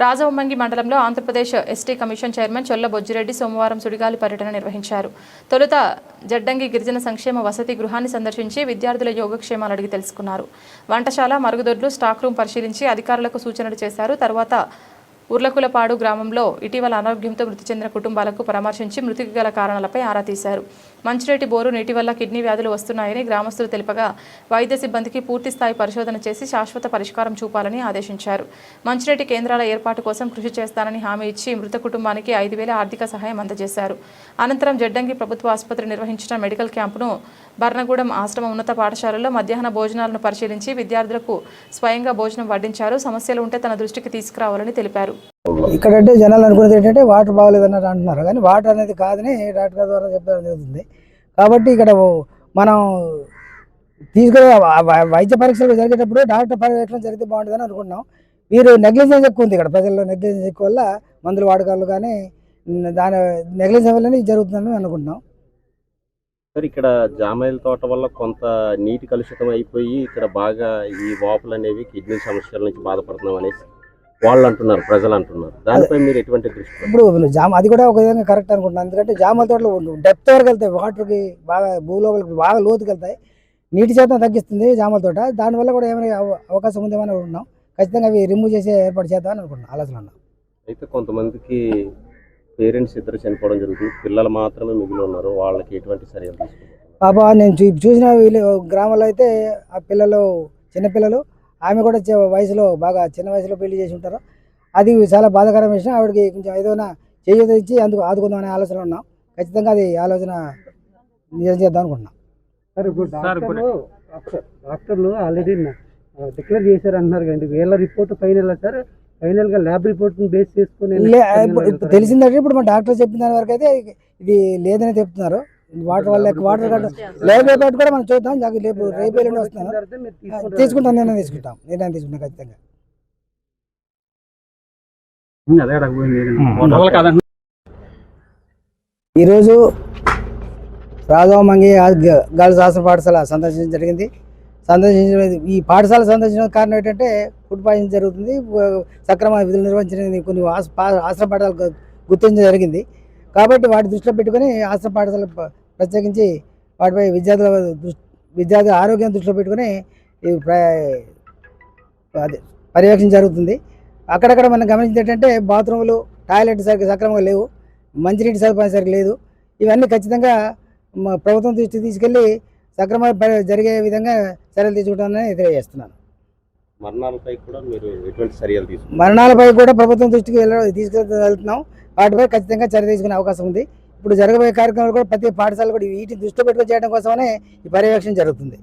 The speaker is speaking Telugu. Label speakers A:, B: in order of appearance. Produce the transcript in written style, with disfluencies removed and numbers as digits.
A: రాజవొమ్మంగి మండలంలో Andhra Pradesh ST commission chairman Cholla Bojjireddy సోమవారం సుడిగాలి పర్యటన నిర్వహించారు. తొలుత జడ్డంగి గిరిజన సంక్షేమ వసతి గృహాన్ని సందర్శించి విద్యార్థుల యోగక్షేమాలు అడిగి తెలుసుకున్నారు. వంటశాల, మరుగుదొడ్లు, స్టాక్ రూమ్ పరిశీలించి అధికారులకు సూచనలు చేశారు. తర్వాత ఉర్లకులపాడు గ్రామంలో ఇటీవల అనారోగ్యంతో మృతి చెందిన కుటుంబాలకు పరామర్శించి మృతికి గల కారణాలపై ఆరా తీశారు. మంచిరేటి బోరు నీటి వల్ల కిడ్నీ వ్యాధులు వస్తున్నాయని గ్రామస్తులు తెలుపగా వైద్య సిబ్బందికి పూర్తి స్థాయి పరిశోధన చేసి శాశ్వత పరిష్కారం చూపాలని ఆదేశించారు. మంచిరేటి కేంద్రాల ఏర్పాటు కోసం కృషి చేస్తానని హామీ ఇచ్చి మృత కుటుంబానికి 5,000 ఆర్థిక సహాయం అందజేశారు. అనంతరం జడ్డంగి ప్రభుత్వ ఆసుపత్రి నిర్వహించిన మెడికల్ క్యాంపును బర్నగూడెం ఆశ్రమ ఉన్నత పాఠశాలలో మధ్యాహ్న భోజనాలను పరిశీలించి విద్యార్థులకు స్వయంగా భోజనం వడ్డించారు. సమస్యలు ఉంటే తన దృష్టికి తీసుకురావాలని తెలిపారు.
B: ఇక్కడంటే జనాలు అనుకునేది ఏంటంటే వాటర్ బాగోలేదన్నట్టు అంటున్నారు, కానీ వాటర్ అనేది కాదని డాక్టర్ ద్వారా చెప్పడం జరుగుతుంది. కాబట్టి ఇక్కడ మనం తీసుకునే వైద్య పరీక్షలు జరిగేటప్పుడు డాక్టర్ పర్యవేక్షణ జరిగితే బాగుంటుందని అనుకుంటున్నాం. వీరు నెగ్లిజెన్స్ ఎక్కువ ఉంది, ఇక్కడ ప్రజల్లో నెగ్లిజెన్స్ ఎక్కువ వల్ల మందుల వాడకాలు కానీ దాని నెగ్లిజెన్స్ వల్లనే జరుగుతుందని అనుకుంటున్నాం.
C: సార్, ఇక్కడ జామాయిల తోట వల్ల కొంత నీటి కలుషితం అయిపోయి ఇక్కడ బాగా ఈ వాపులు అనేవి కిడ్నీ సమస్యల నుంచి బాధపడుతున్నాం అనేసి వాళ్ళు అంటున్నారు, ప్రజలు అంటున్నారు. దానిపై మీరు ఎటువంటి దృష్టి?
B: ఇప్పుడు అది కూడా ఒక విధంగా కరెక్ట్ అనుకుంటున్నాను. ఎందుకంటే జామాయిల తోటలో డెప్త్ వరకు వెళ్తాయి, వాటర్కి బాగా భూలోపలికి బాగా లోతుకి వెళ్తాయి, నీటి శాతం తగ్గిస్తుంది జామాయిల తోట. దానివల్ల కూడా ఏమైనా అవకాశం ఉందేమని అనుకుంటున్నాం. ఖచ్చితంగా అవి రిమూవ్ చేసే ఏర్పాటు చేద్దామని అనుకుంటున్నాం, ఆలోచన ఉన్నాం.
C: అయితే కొంతమందికి పేరెంట్స్ ఇద్దరు చనిపోవడం జరుగుతుంది, పిల్లలు మాత్రమే మిగిలి ఉన్నారు. వాళ్ళకి ఎటువంటి చర్యలు తీసుకుంటారు?
B: పాప నేను చూసిన గ్రామంలో అయితే ఆ పిల్లలు చిన్నపిల్లలు, ఆమె కూడా వయసులో బాగా చిన్న వయసులో పెళ్లి చేసి ఉంటారు. అది చాలా బాధాకరమైన విషయం. ఆవిడకి కొంచెం ఏదైనా చేయూత ఇచ్చి అందుకు ఆదుకుందామనే ఆలోచన ఉన్నాం. ఖచ్చితంగా అది ఆలోచన నిజం చేద్దాం అనుకుంటున్నాం.
D: సార్, ఇప్పుడు డాక్టర్లు ఆల్రెడీ డిక్లేర్ చేశారు అంటున్నారు కదండి, వీళ్ళ రిపోర్ట్ ఫైనల్ సార్, ఫైనల్గా ల్యాబ్ రిపోర్ట్ బేస్ చేసుకుని
B: తెలిసిందంటే ఇప్పుడు మా డాక్టర్ చెప్పిన దాని వరకు అయితే ఇది లేదని చెప్తున్నారు. వాటర్ వల్ల వాటర్ ల్యాబ్ రిపోర్ట్ కూడా మనం చూద్దాం. రేపు ఎల్లుండి వస్తున్నాను, తీసుకుంటాం, నిర్ణయం తీసుకుంటాం ఖచ్చితంగా. ఈరోజు రాజవొమ్మంగి గర్ల్స్ హాస్టల్ పాఠశాల సందర్శించడం జరిగింది. ఈ పాఠశాల సందర్శించిన కారణం ఏంటంటే ఫుడ్ పాయిజన్ జరుగుతుంది, సక్రమ విధులు నిర్వహించడానికి కొన్ని ఆశ్రమ పాఠశాలకు గుర్తించడం జరిగింది. కాబట్టి వాటి దృష్టిలో పెట్టుకొని ఆశ్రమ పాఠశాల ప్రత్యేకించి వాటిపై విద్యార్థుల ఆరోగ్యం దృష్టిలో పెట్టుకొని పర్యవేక్షణ జరుగుతుంది. అక్కడక్కడ మనం గమనించేది ఏంటంటే బాత్రూములు, టాయిలెట్ సక్రమంగా లేవు, మంచినీటి సదుపాయం సరిగ్గా లేదు. ఇవన్నీ ఖచ్చితంగా ప్రభుత్వం దృష్టికి తీసుకెళ్ళి సక్రమంగా జరిగే విధంగా చర్యలు తీసుకుంటామని తెలియజేస్తున్నాను. మరణాలపై కూడా ప్రభుత్వం దృష్టికి తీసుకెళ్తున్నాం. వాటిపై ఖచ్చితంగా చర్య తీసుకునే అవకాశం ఉంది. ఇప్పుడు జరగబోయే కార్యక్రమాలు కూడా ప్రతి పాఠశాల కూడా వీటిని దృష్టిలో పెట్టుకొని చేయడం కోసమనే ఈ పర్యవేక్షణ జరుగుతుంది.